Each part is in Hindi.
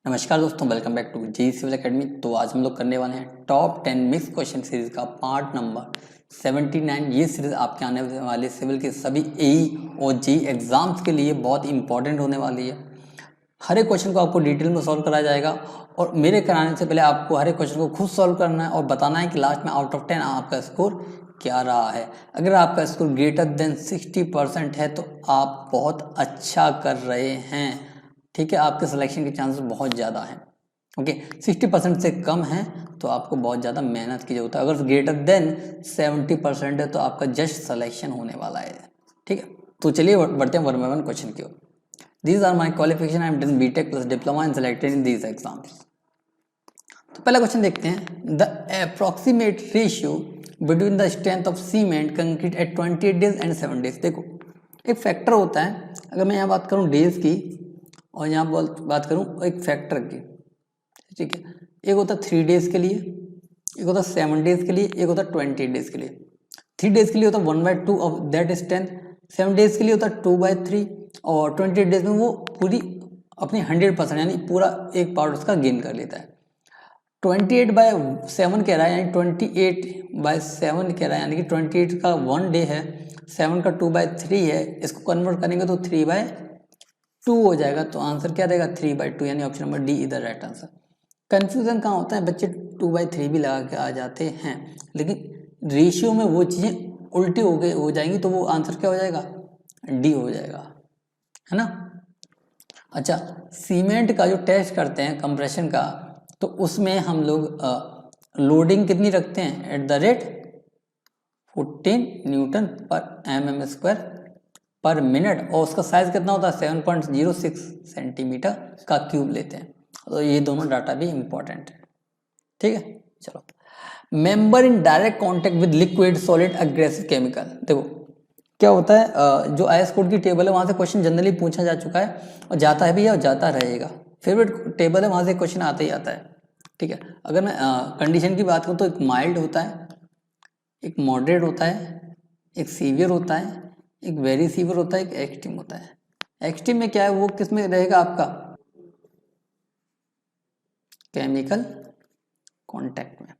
नमस्कार दोस्तों, welcome back to G civil academy. तो आज हम लोग करने वाले हैं टॉप 10 मिक्स क्वेश्चन सीरीज का पार्ट नंबर 79। ये सीरीज आपके आने वाले सिविल के सभी एई और जी एग्जाम्स के लिए बहुत इंपॉर्टेंट होने वाली है। हर एक क्वेश्चन को आपको डिटेल में सॉल्व कराया जाएगा और मेरे कराने से पहले आपको हर एक क्वेश्चन को खुद सॉल्व करना है और बताना है कि लास्ट में आउट ऑफ 10 आपका स्कोर क्या रहा है। अगर आपका स्कोर ग्रेटर देन 60% है तो आप बहुत अच्छा कर रहे हैं। ठीक है, आपके सिलेक्शन के चांसेस बहुत ज़्यादा हैं। ओके, 60% से कम है तो आपको बहुत ज़्यादा मेहनत की जरूरत है। अगर ग्रेटर देन 70% है तो आपका जस्ट सिलेक्शन होने वाला है। ठीक है, तो चलिए बढ़ते हैं वन बाय वन क्वेश्चन की ओर। These are my qualification. I have done BTech plus diploma and selected in these exams. तो पहला क्वेश्चन देखते हैं। The approximate ratio between the strength of cement concrete at 28 days and 7 days। देखो, एक फैक्टर होता है। अगर मैं यहाँ बात करूँ डेज की और यहाँ बात करूँ एक फैक्टर की, ठीक है। एक होता है 3 डेज के लिए, एक होता है 7 डेज के लिए, एक होता है 28 डेज के लिए। 3 डेज के लिए होता है 1/2 ऑफ दैट स्ट्रेंथ, 7 डेज के लिए होता है 2/3 और 28 डेज में वो पूरी अपनी 100% यानी पूरा एक पार्ट उसका गेन कर लेता है। 28/7 कह रहा है यानी 28/7 कह रहा है यानी कि 28 का 1 डे है, 7 का 2/3 है। इसको कन्वर्ट करेंगे तो 3/2 हो जाएगा। तो आंसर क्या रहेगा 3/2 यानी ऑप्शन नंबर डी इधर राइट आंसर। कन्फ्यूजन कहाँ होता है, बच्चे 2/3 भी लगा के आ जाते हैं, लेकिन रेशियो में वो चीज़ें उल्टी हो जाएंगी तो वो आंसर क्या हो जाएगा, डी हो जाएगा, है ना। अच्छा, सीमेंट का जो टेस्ट करते हैं कंप्रेशन का, तो उसमें हम लोग लोडिंग कितनी रखते हैं एट द रेट 14 न्यूटन पर mm स्क्वायर पर मिनट और उसका साइज कितना होता है 7.06 सेंटीमीटर का क्यूब लेते हैं। तो ये दोनों डाटा भी इंपॉर्टेंट है। ठीक है, चलो। Member in direct contact with liquid solid aggressive chemical. देखो क्या होता है, जो आईएस कोड की टेबल है वहां से क्वेश्चन जनरली पूछा जा चुका है और जाता है भी और जाता रहेगा। फेवरेट टेबल है, वहां से क्वेश्चन आता ही आता है। ठीक है, अगर मैं कंडीशन की बात करूँ तो एक माइल्ड होता है, एक मॉडरेट होता है, एक सीवियर होता है, एक वेरी सीवियर होता है, एक एक्सट्रीम होता है। एक्सट्रीम में क्या है, वो किस में रहेगा आपका केमिकल कांटेक्ट में।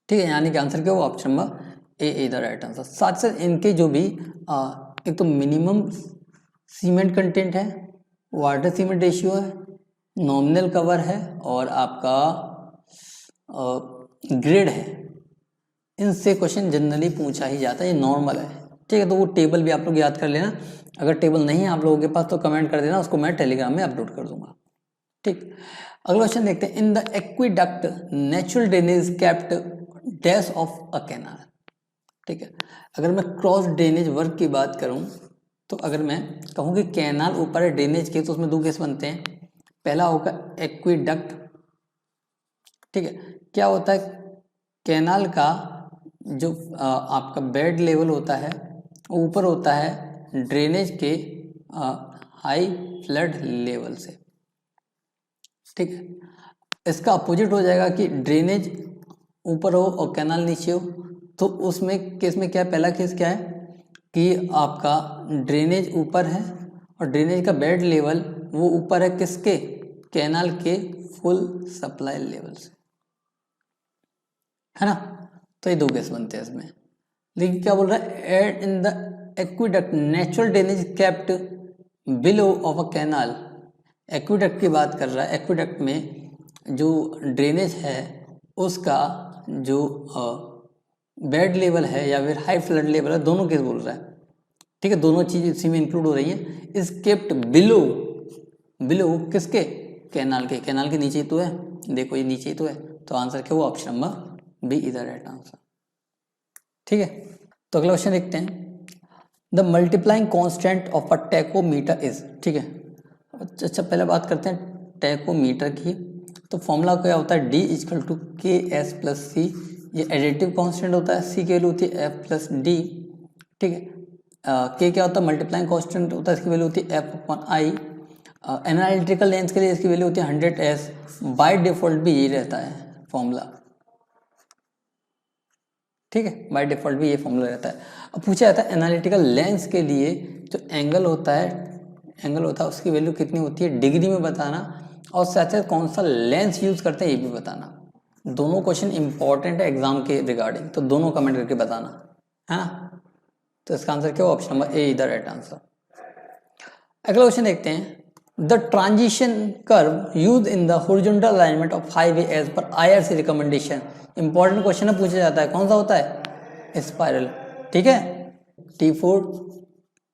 ठीक है, यानी कि आंसर क्या होगा option number A is the right answer. साथ साथ इनके जो भी एक तो मिनिमम सीमेंट कंटेंट है, वाटर सीमेंट रेशियो है, नॉमिनल कवर है और आपका ग्रेड है। इनसे क्वेश्चन जनरली पूछा ही जाता है, ये नॉर्मल है। ठीक है, तो वो टेबल भी आप लोग याद कर लेना। अगर टेबल नहीं है आप लोगों के पास तो कमेंट कर देना, उसको मैं टेलीग्राम में अपलोड कर दूंगा। ठीक, अगला क्वेश्चन देखते हैं। इन the aqueduct natural drainage kept dash of a canal. ठीक है, अगर मैं क्रॉस ड्रेनेज वर्क की बात करूं तो अगर मैं कहूं कि कैनाल ऊपर है ड्रेनेज के, तो उसमें दो केस बनते हैं। पहला होगा एक्विडक्ट। ठीक है, क्या होता है, कैनाल का जो आपका बेड लेवल होता है ऊपर होता है ड्रेनेज के हाई फ्लड लेवल से। ठीक है, इसका अपोजिट हो जाएगा कि ड्रेनेज ऊपर हो और कैनाल नीचे हो। तो उसमें केस में क्या है, पहला केस क्या है कि आपका ड्रेनेज ऊपर है और ड्रेनेज का बेड लेवल वो ऊपर है किसके, कैनाल के फुल सप्लाई लेवल से, है ना। तो ये दो केस बनते हैं इसमें। लेकिन क्या बोल रहा है, at in the aqueduct natural drainage kept below of a canal. Aqueduct की बात कर रहा है, एक्विडक्ट में जो ड्रेनेज है उसका जो बेड लेवल है या फिर हाई फ्लड लेवल है, दोनों केस बोल रहा है। ठीक है, दोनों चीज इसी में इंक्लूड हो रही है। इस केप्ट बिलो, बिलो किसके, कैनाल के, कैनाल के नीचे ही तो है, देखो ये नीचे ही तो है। तो आंसर क्या हुआ option number B is the right answer. ठीक है, तो अगला क्वेश्चन देखते हैं। The multiplying constant of a tachometer is. ठीक है, अच्छा पहले बात करते हैं टैकोमीटर की। तो फॉर्मूला क्या होता है, D इक्वल टू के एस प्लस सी। ये एडिटिव कांस्टेंट होता है, सी की वैल्यू होती है एफ प्लस डी। ठीक है, के क्या होता है, मल्टीप्लाइंग कांस्टेंट होता है, इसकी वैल्यू होती है F upon I. Analytical lens के लिए इसकी वैल्यू होती है 100s। बाय डिफॉल्ट भी ये रहता है फॉर्मूला। ठीक है, बाय डिफॉल्ट भी ये फॉर्मूला रहता है। अब पूछा जाता है एनालिटिकल लेंस के लिए जो एंगल होता है उसकी वैल्यू कितनी होती है डिग्री में बताना और साथ साथ कौन सा लेंस यूज करते हैं ये भी बताना। दोनों क्वेश्चन इंपॉर्टेंट है एग्जाम के रिगार्डिंग, तो दोनों कमेंट करके बताना है ना। तो इसका आंसर क्या हो, ऑप्शन नंबर ए इधर राइट आंसर। अगला क्वेश्चन देखते हैं, the transition curve use in the horizontal alignment of highway as per IRC recommendation. Important question है, पूछा जाता है, कौन सा होता है, स्पाइरल। ठीक है, T4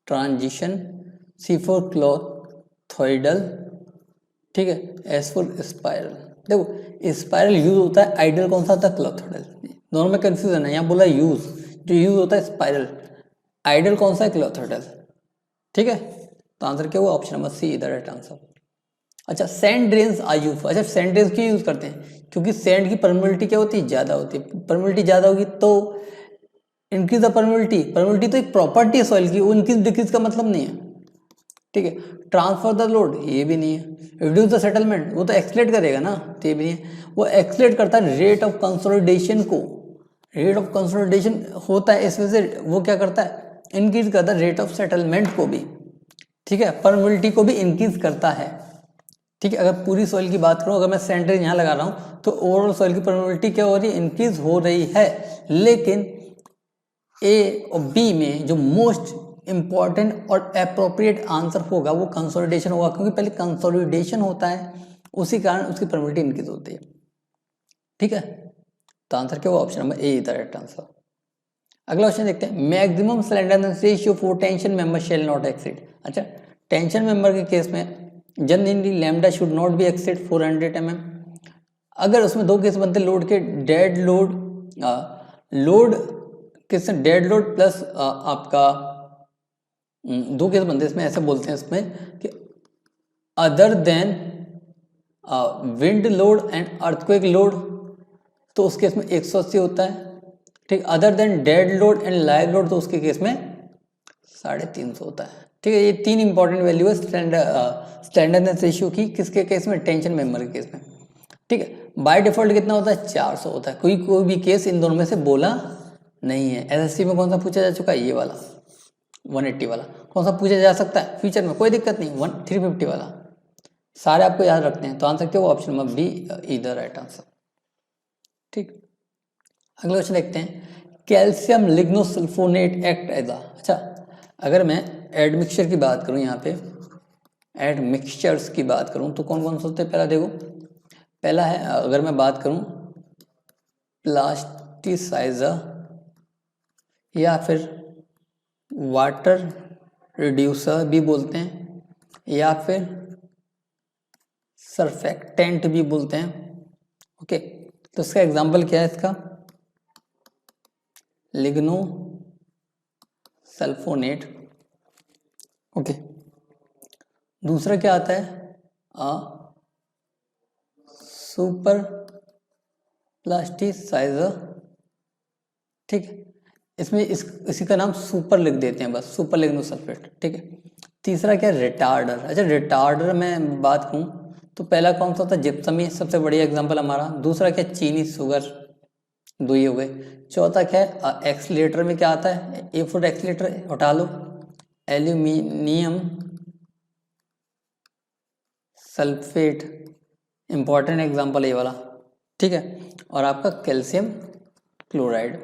ट्रांजिशन, C4 क्लोथोइडल, ठीक है, S4 स्पाइरल। देखो स्पाइरल यूज होता है, आइडियल कौन सा होता है, क्लोथोइडल। दोनों में कंफ्यूजन है, यहाँ बोला यूज, जो यूज होता है स्पाइरल, आइडियल कौन सा है, क्लोथोइडल। ठीक है, तो आंसर क्या हुआ, ऑप्शन नंबर सी इधर राइट आंसर। अच्छा, सैंड ड्रेन्स आर यूज, अच्छा सैंड ड्रेन्स क्यों यूज करते हैं, क्योंकि सैंड की परमेबिलिटी क्या होती है, ज़्यादा होती है। परमेबिलिटी ज़्यादा होगी तो इंक्रीज द परमेबिलिटी, परमेबिलिटी तो एक प्रॉपर्टी है सॉइल की, वो इंक्रीज डिक्रीज का मतलब नहीं है। ठीक है, ट्रांसफर द लोड, ये भी नहीं है। रिड्यूस द सेटलमेंट, वो तो एक्सलेट करेगा ना, तो ये भी नहीं है। वो एक्सलेट करता है रेट ऑफ कंसोलिडेशन को, रेट ऑफ कंसोलिडेशन होता है, इस वजह से वो क्या करता है, इंक्रीज करता है रेट ऑफ सेटलमेंट को भी। ठीक है, परमेबिलिटी को भी इंक्रीज करता है। ठीक है, अगर पूरी सॉइल की बात करूं, अगर मैं सेंटर यहाँ लगा रहा हूं तो ओवरऑल सॉइल की परमेबिलिटी क्या हो रही है, इंक्रीज हो रही है। लेकिन ए और बी में जो मोस्ट इंपॉर्टेंट और अप्रोप्रिएट आंसर होगा वो कंसोलिडेशन होगा, क्योंकि पहले कंसोलिडेशन होता है, उसी कारण उसकी परमेबिलिटी इंक्रीज होती है। ठीक है, तो आंसर क्या हुआ, option number A is the right answer. अगला क्वेश्चन देखते हैं, maximum slenderness ratio for tension member shall not exceed. अच्छा, टेंशन मेंबर के केस में generally lambda should not be exceed 400 mm। अगर उसमें दो केस बनते, लोड के डेड लोड, लोड किस डेड लोड प्लस आपका दो केस बनते हैं इसमें, ऐसे बोलते हैं इसमें कि other than wind load and earthquake load, तो उस केस में 180 होता है। ठीक, other than dead load and live load, तो उसके केस में 350 होता है। ठीक है, ये तीन इंपॉर्टेंट वैल्यू है स्टैंडर्डनेस रेशियो की, किसके केस में, टेंशन मेंबर के केस में। ठीक है, बाय डिफॉल्ट कितना होता है, 400 होता है। कोई भी केस इन दोनों में से बोला नहीं है। SSC में कौन सा पूछा जा चुका है, ये वाला 180 वाला। कौन सा पूछा जा सकता है फ्यूचर में, कोई दिक्कत नहीं, 350 वाला। सारे आपको याद रखते हैं, तो आंसर क्या हुआ, ऑप्शन नंबर बी इधर राइट आंसर। ठीक, अगला क्वेश्चन देखते हैं, कैल्शियम लिग्नोसल्फोनेट एक्ट एज अ। अच्छा, अगर मैं एडमिक्सचर की बात करूं, यहाँ पे एडमिक्सचर्स की बात करूं तो कौन कौन से होते हैं, पहला देखो, पहला है, अगर मैं बात करूं प्लास्टिसाइजर या फिर वाटर रिड्यूसर भी बोलते हैं, या फिर सरफेक्टेंट भी बोलते हैं। ओके, तो इसका एग्जांपल क्या है, इसका लिग्नो सल्फोनेट। ओके, दूसरा क्या आता है, सुपर प्लास्टिसाइजर। ठीक है, इसमें इसी का नाम सुपर लिख देते हैं बस, सुपर लिग्नोसल्फेट। ठीक है, तीसरा क्या है, रिटार्डर। अच्छा, रिटार्डर में बात करूं तो पहला कौन सा होता है, जिप्सम, ही सबसे बढ़िया एग्जांपल हमारा। दूसरा क्या, चीनी शुगर, दो ही हो गए। चौथा क्या है, एक्सीलेटर में क्या आता है, ए फॉर एक्सीलेटर हटा लो, एल्यूमिनियम सल्फेट, इंपॉर्टेंट एग्जांपल ये वाला। ठीक है, और आपका कैल्शियम क्लोराइड।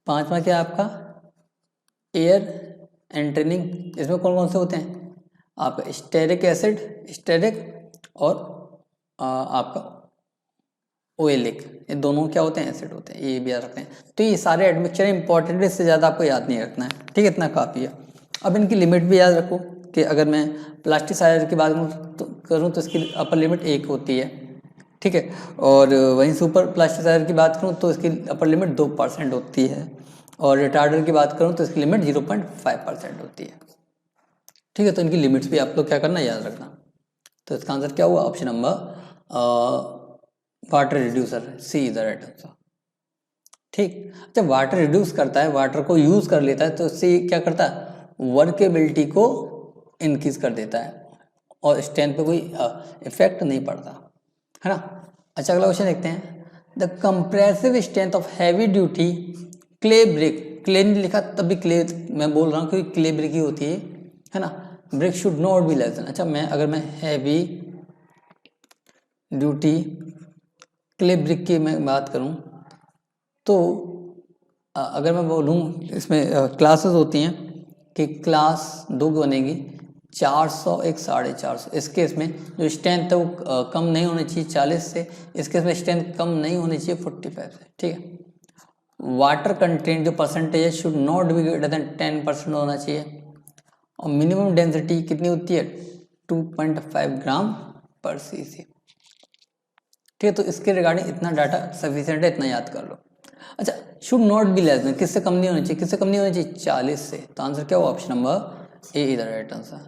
पांचवा क्या आपका, एयर एंट्रेनिंग। इसमें कौन कौन से होते हैं, आपका स्टेरिक एसिड, स्टेरिक, और आपका ओएलिक, ये दोनों क्या होते हैं, एसिड होते हैं, ये भी याद रखते हैं। तो ये सारे एडमिक्सचर इंपॉर्टेंट है, इससे ज़्यादा आपको याद नहीं रखना है। ठीक है, इतना काफ़ी है। अब इनकी लिमिट भी याद रखो कि अगर मैं प्लास्टिसाइजर की बात करूँ तो इसकी अपर लिमिट 1 होती है। ठीक है, और वहीं सुपर प्लास्टिसाइजर की बात करूँ तो इसकी अपर लिमिट 2% होती है, और रिटार्डर की बात करूँ तो इसकी लिमिट 0.5% होती है। ठीक है, तो इनकी लिमिट्स भी आप लोग क्या करना, याद रखना। तो इसका आंसर क्या हुआ, option number water reducer, C is the right answer. ठीक, अच्छा, वाटर रिड्यूस करता है, वाटर को यूज कर लेता है, तो इससे क्या करता है, वर्केबिलिटी को इंक्रीज कर देता है, और स्ट्रेंथ पे कोई इफेक्ट नहीं पड़ता है ना। अच्छा, अगला क्वेश्चन देखते हैं, the compressive strength of heavy duty clay brick, clay नहीं लिखा तब भी क्ले मैं बोल रहा हूँ क्योंकि क्ले ब्रिक ही होती है ना। Brick should not be less than, अच्छा अगर मैं हैवी ड्यूटी क्ले ब्रिक की मैं बात करूं तो अगर मैं बोलूं इसमें क्लासेस होती हैं कि क्लास 2 की बनेगी 400 एक 450, इस केस में जो स्ट्रेंथ है वो कम नहीं होनी चाहिए 40 से, इस केस में स्ट्रेंथ कम नहीं होनी चाहिए 45 से, ठीक है। वाटर कंटेंट जो परसेंटेज है should not be greater than 10% होना चाहिए, और मिनिमम डेंसिटी कितनी होती है 2.5 ग्राम पर सीसी, ठीक है। तो इसके रिगार्डिंग इतना डाटा सफिशिएंट है, इतना याद कर लो। अच्छा, should not be less than, किससे कम नहीं होनी चाहिए, किससे कम नहीं होनी चाहिए 40 से, तो आंसर क्या हुआ option number A is the right answer,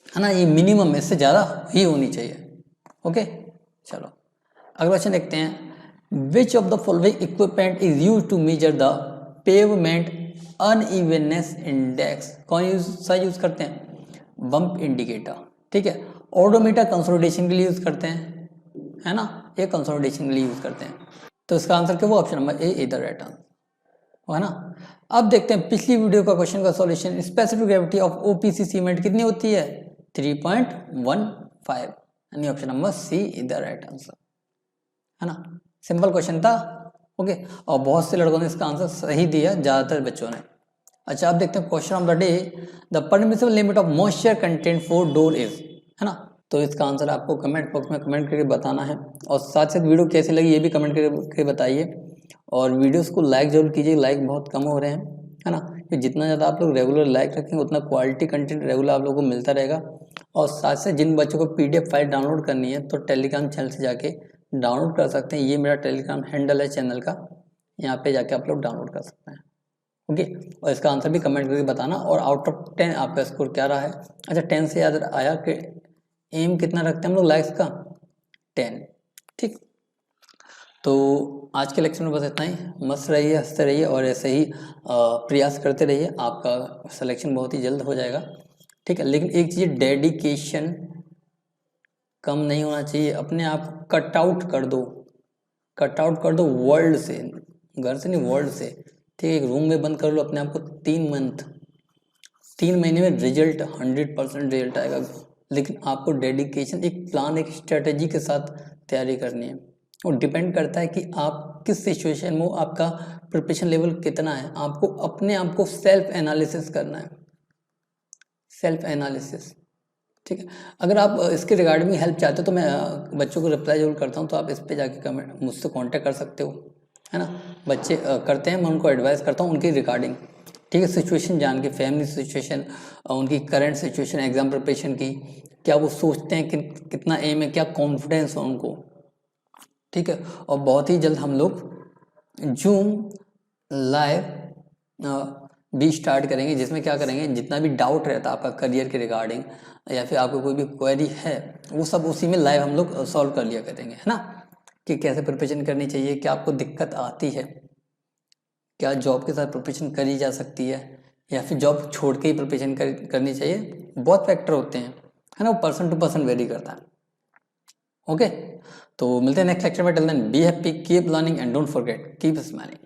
है ना। ये मिनिमम है, इससे ज़्यादा ही होनी चाहिए। ओके, चलो अगला क्वेश्चन देखते हैं। Which of the following equipment is use to measure the pavement unevenness index, कौन यूज करते हैं, बम्प इंडिकेटर, ठीक है। ओडोमीटर कंसोलिडेशन के लिए यूज करते हैं, है ना, ये कंसोलिडेशन के लिए यूज करते हैं, तो इसका आंसर क्या हुआ option number A is the right answer, है ना। अब देखते हैं पिछली वीडियो का क्वेश्चन का solution. Specific gravity of OPC cement कितनी होती है 3.15, यानी option number C is the right answer, है ना। सिंपल क्वेश्चन था, ओके, और बहुत से लड़कों ने इसका आंसर सही दिया, ज्यादातर बच्चों ने। अच्छा, अब देखते हैं question of the day. The permissible limit of moisture content for door is, है ना। तो इसका आंसर आपको कमेंट बॉक्स में कमेंट करके बताना है, और साथ साथ वीडियो कैसी लगी ये भी कमेंट करके बताइए, और वीडियोस को लाइक जरूर कीजिए, लाइक बहुत कम हो रहे हैं, है ना। कि जितना ज़्यादा आप लोग रेगुलर लाइक रखेंगे उतना क्वालिटी कंटेंट रेगुलर आप लोगों को मिलता रहेगा। और साथ साथ जिन बच्चों को PDF फाइल डाउनलोड करनी है तो टेलीग्राम चैनल से जाके डाउनलोड कर सकते हैं, ये मेरा टेलीग्राम हैंडल है चैनल का, यहाँ पे जाके आप लोग डाउनलोड कर सकते हैं, ओके। और इसका आंसर भी कमेंट करके बताना, और आउट ऑफ 10 आपका स्कोर क्या रहा है। अच्छा, 10 से याद आया कि एम कितना रखते हैं हम लोग लाइक्स का, 10, ठीक। तो आज के लेक्चर में बस इतना ही। मस्त रहिए, हंसते रहिए, और ऐसे ही प्रयास करते रहिए, आपका सिलेक्शन बहुत ही जल्द हो जाएगा, ठीक है। लेकिन एक चीज़, डेडिकेशन कम नहीं होना चाहिए, अपने आप को कट आउट कर दो वर्ल्ड से, घर से नहीं वर्ल्ड से, ठीक है। एक रूम में बंद कर लो अपने आप को 3 महीने में रिजल्ट 100% रिजल्ट आएगा, लेकिन आपको डेडिकेशन, एक प्लान, एक स्ट्रेटेजी के साथ तैयारी करनी है। और डिपेंड करता है कि आप किस सिचुएशन में, आपका प्रिपरेशन लेवल कितना है, आपको अपने आप को सेल्फ एनालिसिस करना है, सेल्फ एनालिसिस, ठीक है। अगर आप इसके रिगार्डिंग में हेल्प चाहते हो तो मैं बच्चों को रिप्लाई जरूर करता हूँ, तो आप इस पर जाके कमेंट मुझसे कांटेक्ट कर सकते हो, है ना। बच्चे करते हैं, मैं उनको एडवाइस करता हूँ उनकी रिगार्डिंग, ठीक है। सिचुएशन जान के, फैमिली सिचुएशन, उनकी करंट सिचुएशन, एग्जाम प्रिपरेशन की, क्या वो सोचते हैं कि कितना एम है, क्या कॉन्फिडेंस है उनको, ठीक है। और बहुत ही जल्द हम लोग जूम लाइव भी स्टार्ट करेंगे, जिसमें क्या करेंगे, जितना भी डाउट रहता है आपका करियर के रिगार्डिंग, या फिर आपको कोई भी क्वेरी है, वो सब उसी में लाइव हम लोग सॉल्व कर लिया करेंगे, है ना। कि कैसे प्रिपरेशन करनी चाहिए, क्या आपको दिक्कत आती है, क्या जॉब के साथ प्रिपरेशन करी जा सकती है, या फिर जॉब छोड़ के ही प्रिपरेशन करनी चाहिए। बहुत फैक्टर होते हैं, है ना, वो पर्सन टू पर्सन वेरी करता है, ओके। तो मिलते हैं नेक्स्ट लेक्चर में, till then be happy, keep learning and don't forget keep smiling.